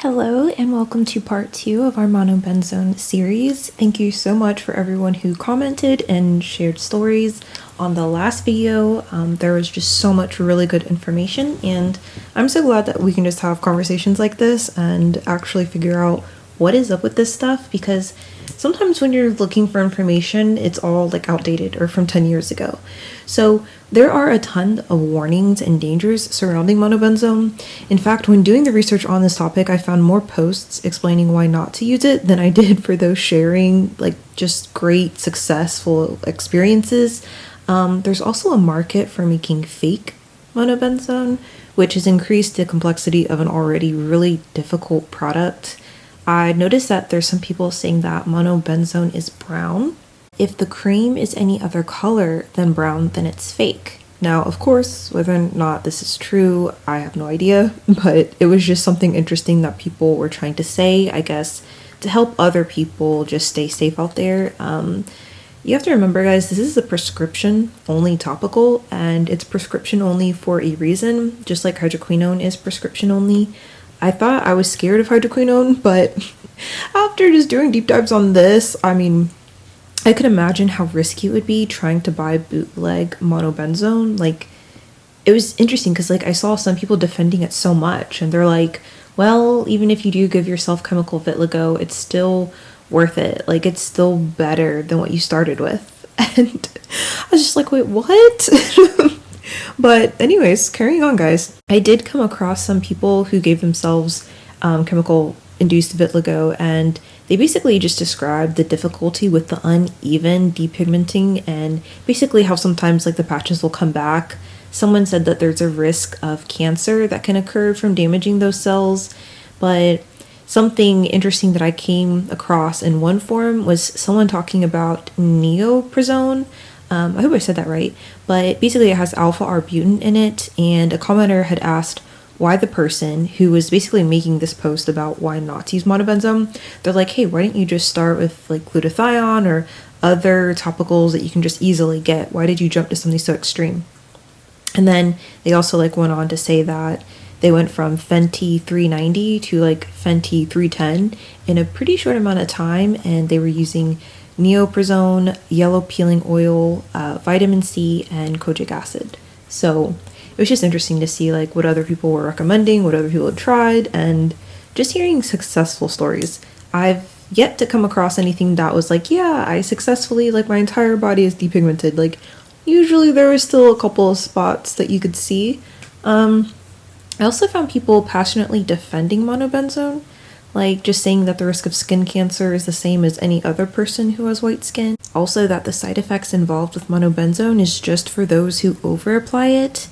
Hello and welcome to part 2 of our Monobenzone series. Thank you so much for everyone who commented and shared stories on the last video. There was just so much really good information, and I'm so glad that we can just have conversations like this and actually figure out what is up with this stuff, because sometimes when you're looking for information, it's all like outdated or from 10 years ago. So there are a ton of warnings and dangers surrounding monobenzone. In fact, when doing the research on this topic, I found more posts explaining why not to use it than I did for those sharing like just great successful experiences. There's also a market for making fake monobenzone, which has increased the complexity of an already really difficult product. I noticed that there's some people saying that monobenzone is brown. If the cream is any other color than brown, then it's fake. Now, of course, whether or not this is true, I have no idea, but it was just something interesting that people were trying to say, I guess, to help other people just stay safe out there. You have to remember, guys, this is a prescription-only topical, and it's prescription-only for a reason, just like hydroquinone is prescription-only. I thought I was scared of hydroquinone, but after just doing deep dives on this, I could imagine how risky it would be trying to buy bootleg monobenzone. Like, it was interesting because I saw some people defending it so much, and they're like, well, even if you do give yourself chemical vitiligo, it's still worth it. Like, it's still better than what you started with. And I was just like, wait, what? But anyways, carrying on, guys. I did come across some people who gave themselves chemical-induced vitiligo, and they basically just described the difficulty with the uneven depigmenting and basically how sometimes the patches will come back. Someone said that there's a risk of cancer that can occur from damaging those cells, but something interesting that I came across in one forum was someone talking about nebulizer. I hope I said that right, but basically it has alpha-arbutin in it, and a commenter had asked why the person who was basically making this post about why not to use monobenzone, they're like, hey, why don't you just start with glutathione or other topicals that you can just easily get? Why did you jump to something so extreme? And then they also went on to say that they went from Fenty 390 to Fenty 310 in a pretty short amount of time, and they were using nebulizer, yellow peeling oil, vitamin C, and kojic acid. So it was just interesting to see what other people were recommending, what other people had tried, and just hearing successful stories. I've yet to come across anything that was yeah, I successfully, my entire body is depigmented. Usually there was still a couple of spots that you could see. I also found people passionately defending monobenzone, just saying that the risk of skin cancer is the same as any other person who has white skin. Also that the side effects involved with monobenzone is just for those who over-apply it.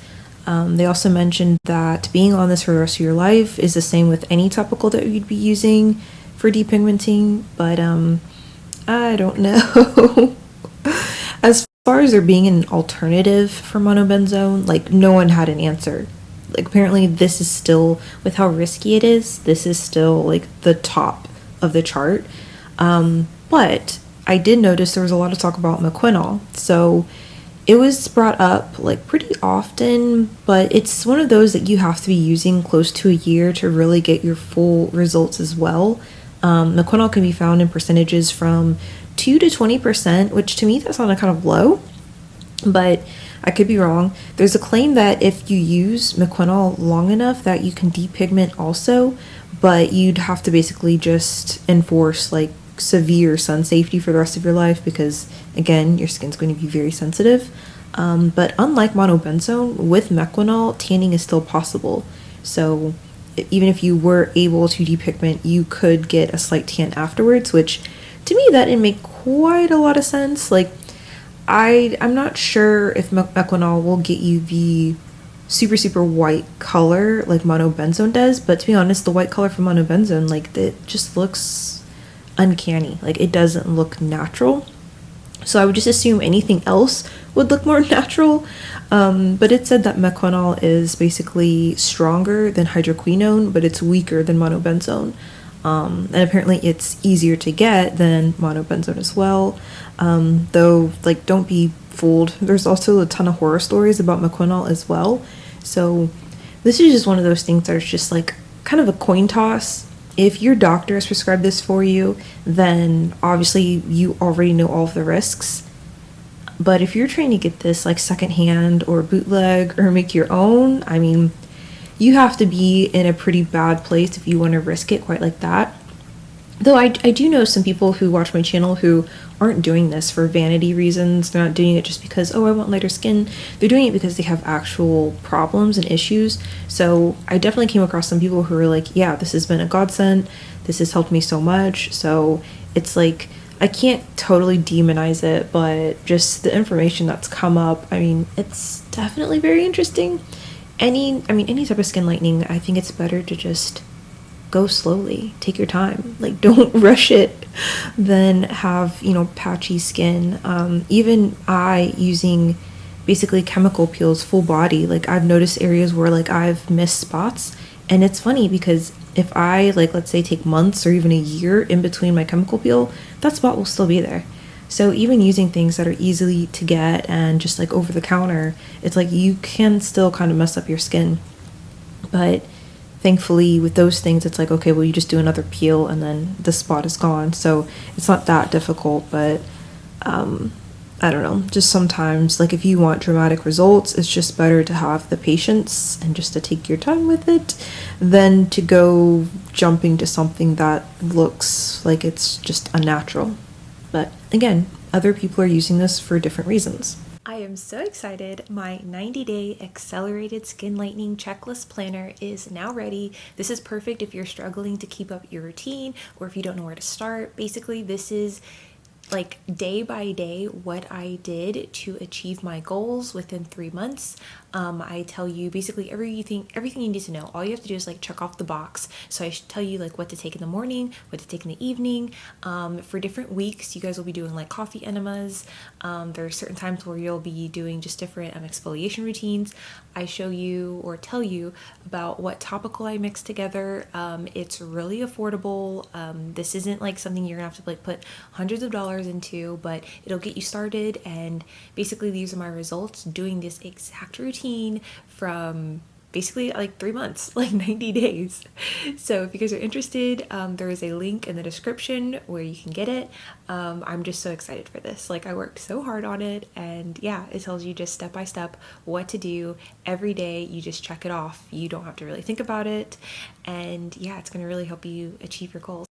They also mentioned that being on this for the rest of your life is the same with any topical that you'd be using for depigmenting, but I don't know. As far as there being an alternative for monobenzone, no one had an answer. Apparently this is still, with how risky it is, this is still the top of the chart. But I did notice there was a lot of talk about mequinol. So it was brought up pretty often, but it's one of those that you have to be using close to a year to really get your full results as well. Mequinol can be found in percentages from 2 to 20%, which to me that sounded kind of low, but I could be wrong. There's a claim that if you use mequinol long enough that you can depigment also, but you'd have to basically just enforce severe sun safety for the rest of your life because, again, your skin's going to be very sensitive. But unlike monobenzone, with mequinol, tanning is still possible. So even if you were able to depigment, you could get a slight tan afterwards, which to me that didn't make quite a lot of sense. I'm not sure if mequinol will get you the super white color like monobenzone does, but to be honest, the white color from monobenzone, it just looks uncanny. It doesn't look natural. So I would just assume anything else would look more natural. But it said that mequinol is basically stronger than hydroquinone, but it's weaker than monobenzone. And apparently it's easier to get than monobenzone as well. Though, don't be fooled. There's also a ton of horror stories about mequinol as well. So this is just one of those things that's just kind of a coin toss. If your doctor has prescribed this for you, then obviously you already know all of the risks. But if you're trying to get this like secondhand or bootleg or make your own, I mean, you have to be in a pretty bad place if you want to risk it quite like that. Though I do know some people who watch my channel who aren't doing this for vanity reasons. They're not doing it just because, oh, I want lighter skin. They're doing it because they have actual problems and issues. So I definitely came across some people who are like, yeah, this has been a godsend. This has helped me so much. So it's like, I can't totally demonize it, but just the information that's come up, I mean, it's definitely very interesting. Any type of skin lightening, I think it's better to just go slowly, take your time, like don't rush it, then have, patchy skin. Even I using basically chemical peels full body, like I've noticed areas where like I've missed spots. And it's funny because if I, like, let's say take months or even a year in between my chemical peel, that spot will still be there. So even using things that are easily to get and just like over the counter, it's like you can still kind of mess up your skin. But thankfully with those things, it's like, okay, well, you just do another peel and then the spot is gone. So it's not that difficult. But I don't know, just sometimes, like, if you want dramatic results, it's just better to have the patience and just to take your time with it than to go jumping to something that looks like it's just unnatural. But again, other people are using this for different reasons. I am so excited. My 90-day accelerated skin lightening checklist planner is now ready. This is perfect if you're struggling to keep up your routine or if you don't know where to start. Basically, this is like day by day what I did to achieve my goals within 3 months. I tell you basically everything you need to know. All you have to do is like check off the box. So I should tell you like what to take in the morning, what to take in the evening. For different weeks, you guys will be doing like coffee enemas. There are certain times where you'll be doing just different exfoliation routines. I show you or tell you about what topical I mix together. It's really affordable. This isn't like something you're gonna have to like put hundreds of dollars into, but it'll get you started. And basically these are my results doing this exact routine from basically like 3 months, like 90 days. So if you guys are interested, there is a link in the description where you can get it. I'm just so excited for this. Like, I worked so hard on it, and yeah, it tells you just step by step what to do every day. You just check it off. You don't have to really think about it. And yeah, it's going to really help you achieve your goals.